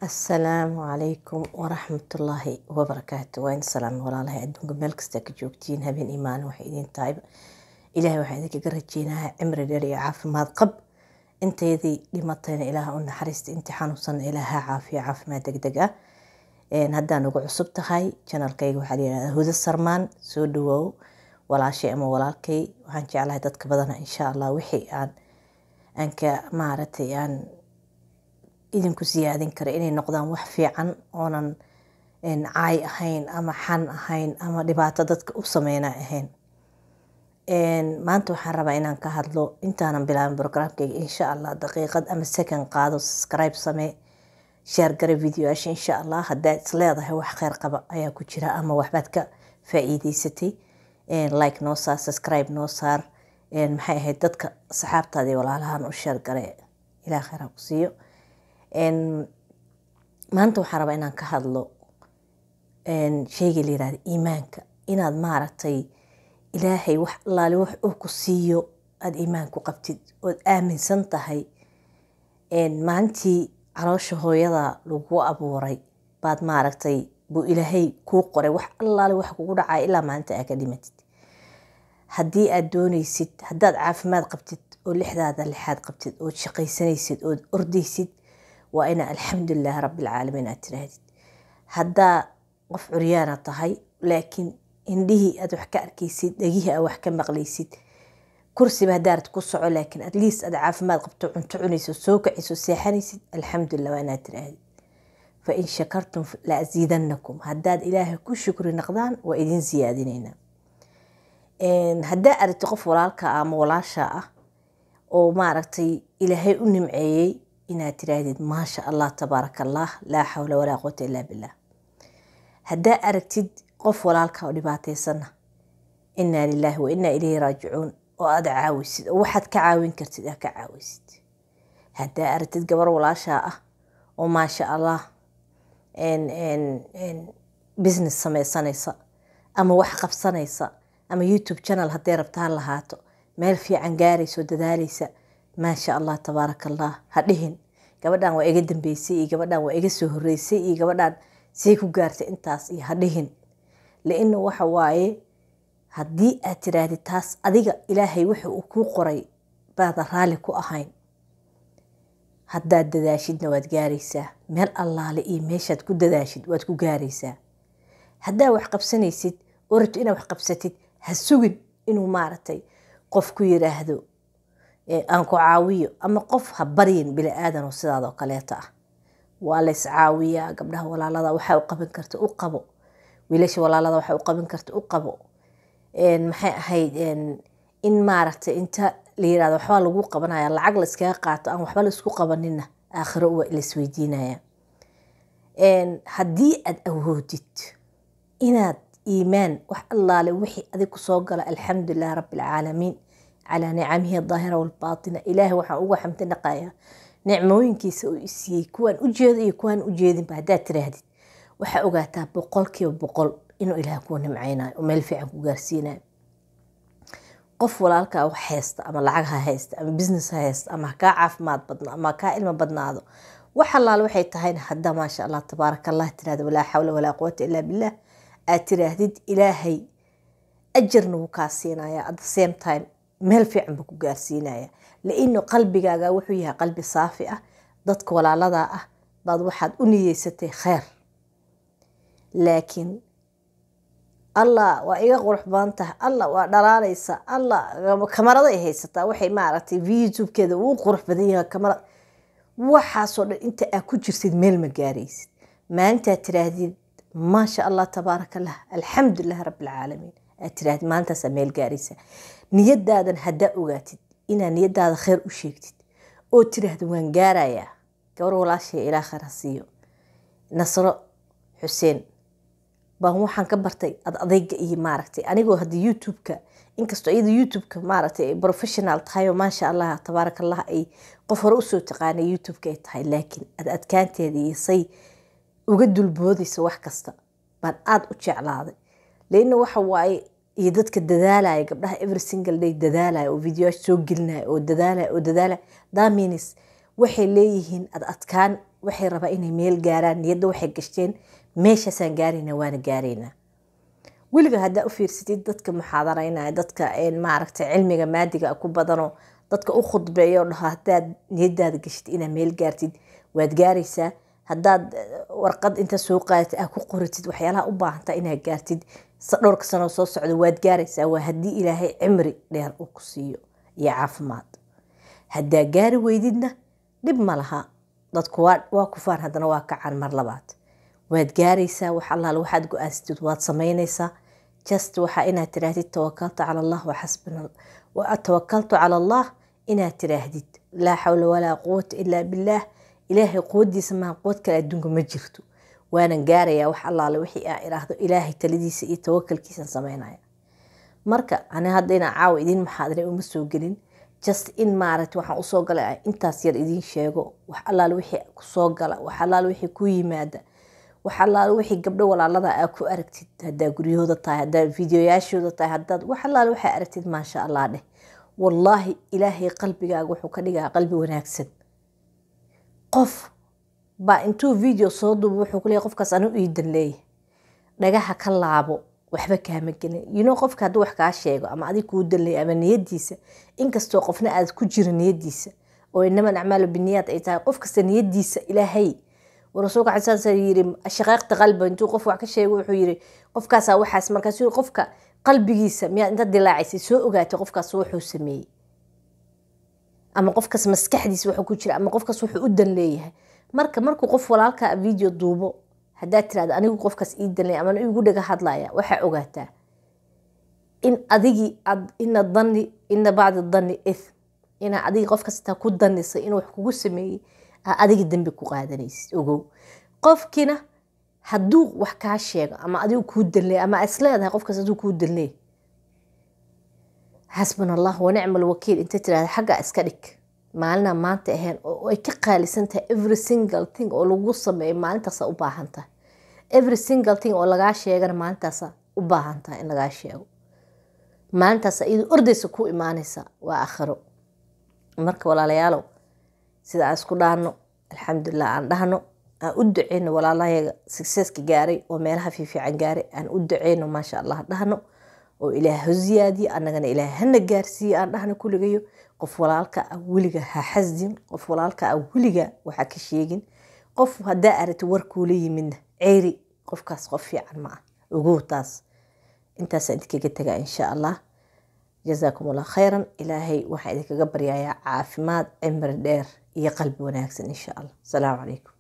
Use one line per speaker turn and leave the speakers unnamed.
السلام عليكم ورحمة الله وبركاته. وين سلام ولا الله أدونك ملكستك جوكتين هبين إيمان وحيدين طيب إلهي وحيدك قرجينها عمر داري عاف ما قب أنت يدي لمطين إله أن حرست امتحان وصن إلها عافية ما دقدقة إن هدا نقع عصبت هاي channel كي وحدي هذا السرمان سودو ولا شيء ما ولا كي وهنجي على هذا بدنا إن شاء الله وحي عن أنك معرتي عن idinku siyaadin kara inay noqdaan wax fiican oonan caay ahayn ama xan ahayn ama dhibaato dadka u sameeyna ahayn. maanta waxaan rabaa inaan ka hadlo intaanan bilaabin barnaamijkayga insha Allah daqiiqad ama second qaado subscribe samee share gare videoyaasha insha Allah haddaad isleedahay wax khayr qaba ayaa ku jira ama waxbaad ka faa'iidaysatay like noo saar subscribe noo saar maxay ahayd dadka saxaabtaada iyo walaalahan u share gare ilaa khayr ha ku siiyo. maanta waxaan rabaa inaan ka hadlo sheyga la yiraahdo iimaanka inaad maaragtay ilaahay wax allaale wax uu ku siiyo aad iimaan ku qabtid ood aaminsan tahay maalintii caloosha hooyada lagu abuuray baad maaragtay buu ilaahay kuu qoray wax allaale wax kugu dhacay ilaa maalinta aad ka dhimatid. haddii aad doonaysid haddaad caafimaad qabtid oo lixdaada lixaad qabtid ood shaqaysanaysid ood ordaysid waa ina alxamdulilah rabbilcaalamiin aad tirahdid. haddaa qof curyaana tahay laakiin indhihii aad wax ka arkaysid dhagihii aad wax ka maqlaysid kursiba haddaad ku soco laakiin at least aad caafimaad qabto cunto cunayso soo kacayso seexanaysid alxamdulilah waa inaad tirahdid. fa in shakartum la aziidannakum haddaad ilaahay ku shukri naqdaan waa idin siyaadinaynaa. haddaa aragti qof walaalka ama walaasha ah oo maaragtay ilaahay u nimceeyey inaad tirahdid maasha Allah tabaaraka Allah laa xawla walaa quwwata illaa billah. haddaa aragtid qof walaalka oo dhibaataysan inna lillahi wa inna ilayhi raajicuun oo aad caawisid oo waxaad ka caawin kartid aad ka caawisid. haddaa aragtid gabar walaasha ah oo maasha Allah business samaysanaysa ama wax qabsanaysa ama YouTube channel hadday rabtaan lahaato meel fiican gaarayso dadaalaysa maasha Allah tabaaraka Allah hadhihin gabadhan waa iga dambeysay iyo gabadhan waa iga soo horeysay iyo gabadhan say ku gaartay intaas iyo hadhihin laana waxa waaye haddii aad tirahdid taas adiga ilaahay waxa uu kuu qoray baad raali ku ahayn haddaad dadaashidna waad gaaraysaa meel allaale iyo meeshaad ku dadaashid waad ku gaaraysaa. haddaa wax qabsanaysid oo rabto inaad wax qabsatid ha sugin inuu maaragtay qof ku yiraahdo aan ku caawiyo ama qof ha baryin bili aadan oo sidaadoo kaleeta ah. waa la is caawiyaa gabdhaha walaalada waxa u qaban karta u qabo wiilasha walaalada waxa u qaban karta u qabo. maxay ahayd in maaragtay inta la yiraahdo waxba lagu qabanaya lacag la iskaga qaato aan waxba la isku qabanina aakhiro waa la isweydiinaya. haddii aad awoodid inaad iimaan wax allaale wixii adig ku soo gala alxamdulilah rabbilcaalamiin على نعمه الظاهرة والباطنة إلهي وحا أوغا حمد نقايا نعموين كيسا وإسيي كوان أجيد إيه كوان أجيدين بعدات ترهدد وحا أوغاتا بقول كي وبقول إنو إله كون معينا ومالفي عنكو قارسينا قف walaalka wax haysta ama lacag ha haysta ama business ha haysta ama ka caafimaad badna ama ka ilmo badnaado waxa laal waxay tahay hadda ma sha Allah tabaaraka Allah tirada wala hawla wala quwwata illa billah atirahdid ilaahay ajirna wuu ka siinaya at the same time meel fiican buu ku gaarsiinaya laano qalbigaaga wuxuu yahay qalbi saafi ah dadka walaalada ah baad waxaad u niyeysatay khayr. laakiin Allah waa iga qurux badan tahay Allah waa dhalaalaysa Allah kamarada ay haysataa waxay maaragtay YouTube-keeda uu qurux badan yahay kamera waxaasoo dhan inta aad ku jirsid meel ma gaaraysid. maanta tirahdid maasha Allah tabaaraka Allah alxamdulilah rabbil caalamiin aad tirahdid maantaas meel gaaraysa. niyadaadan haddaa ogaatid inaad niyadaada khayr u sheegtid oo tiraahdo waan gaarayaa gabar walaashay ilaa khayr ha siiyo Nasro Xuseen baan waxaan ka bartay adayga iyo maaragtay anigoo hadda YouTube-ka inkastoo iyada YouTube-ka maaragtay professional tahay oo maasha Allah tabaaraka Allah ay qof hore u soo taqaanay YouTube-ka ay tahay laakiin adkaanteeda iyo say uga dulboodaysa wax kasta baan aad u jeclaaday leena waxa waaye iyo dadka dadaalaya gabdhaha every single day dadaalaya oo video soo gelinaya oo dadaalaya that means waxay leeyihiin adkaan waxay rabaa inay meel gaaraan niyadda waxay gashteen meeshaasaan gaaraynaa waana gaaraynaa weliga haddaa u fiirsatid dadka muxaadaraynaya dadka maaragtay cilmiga maadiga ku badano dadka u khudbeeyo dhaho haddaad niyadaada gashid inaad meel gaartid waad gaaraysaa haddaad warqad inta soo qaadatid aad ku qoratid waxyaalaha u baahanta inaad gaartid dhowrka sano soo socdo waad gaaraysaa waa haddii ilaahay cimri dheer uu ku siiyo iyo caafimaad haddaa gaari weydidna dhib ma laha dadku waa kufaan haddana waa kacaan mar labaad waad gaaraysaa wax allaale waxaad go-aansatid waad samaynaysaa just waxaa inaad tiraahdid tawakaltu cala allah waxasbina tawakaltu cala allah inaad tiraahdid laa xawla walaa quwata ilaa billaah ilaahay quwadiisa maa quwad kale adduunka ma jirto waanan gaarayaa wax allaale wixii aan iraahdo ilaahay taladiisa iyo tawakalkiisan samaynaya marka ani hadda inaan caawa idiin muxaadaray uma soo gelin just in maaragtay waxaan usoo galay intaas yar idiin sheego wax allaale wixii kusoo gala wax allaale wixii ku yimaada wax allaale wixii gabdho walaalada aad ku aragtid haddaa guryahooda tahay haddaa fiidiyoyaashooda tahay haddaad wax allaale waxaa aragtid maasha allah dheh wallaahi ilaahay qalbigaaga wuxuu ka dhigaa qalbi wanaagsan qof baa intuu video soo duubo wuxuu ku leeyahay qofkaas anigu iidan leeyahay dhagaha ka laabo waxba kaama gelin qofka hadduu wax kaa sheego ama adig kuu dan leeyahay ama niyadiisa inkastoo qofna aad ku jiro niyadiisa oo inama acmaalu biniyaad ay tahay qof kasta niyadiisa ilaahay rasuulka xasan sa yiri shaqaaqta qalbi intuu qof wax ka sheego wuxuu yiri qofkaas waxaas markaas uu qofka qalbigiisa miyaa inta dilaacisay soo ogaatay qofkaas wuxuu sameeyay ama qofkaas maskaxdiisa wuxuu ku jira ama qofkaas wuxuu u dan leeyahay markuu qof walaalka video duubo haddaad tiraahdo anigu qofkaas ii dan leeyahay ama igu dhaga hadlaya waxaa ogaataa in adigii ina bacda danni ithm ina adigii qofkaas taa ku danisay inuu wax kugu sameeyey adiga dambi ku qaadanaysid ogow qofkina hadduu wax kaa sheego ama adigu kuu danleey ama isleedahay qofkaas hadduu kuu danleey xasbuna allah wa nicma alwakiil inta tirahda xagga iska dhig maalina maanta ahayn oo ay ka qaalisan tahay every single thing oo lagu sameeyo maalintaasa u baahan tahay every single thing oo lagaa sheegana maalintaasa u baahan tahay in lagaa sheego maalintaasa iyadoo ordaysa ku imaanaysa waa aakhiro marka walaalayaalow sida aan isku dhaano alxamdulilah aan dhahno aan u duceyno walaalayaga successka gaaray oo meelaha fiifiican gaaray aan u duceyno maasha allah dhahno oo ilaah ha ziyaadiyo annagana ilaah hana gaarsiiyo aan dhahno kulligayo qof walaalka ah weliga ha xasdin qof walaalka ah weliga waxa ka sheegin qof haddaa aragto warkuula yimidna ceyri qofkaas qof fiican ma ah ogow taas intaas idinkaga tagaa insha allah جزاكم الله خيرا إلهي واحد كجبر يا عافماد عمر دير يقلب وناكسن إن شاء الله. السلام عليكم.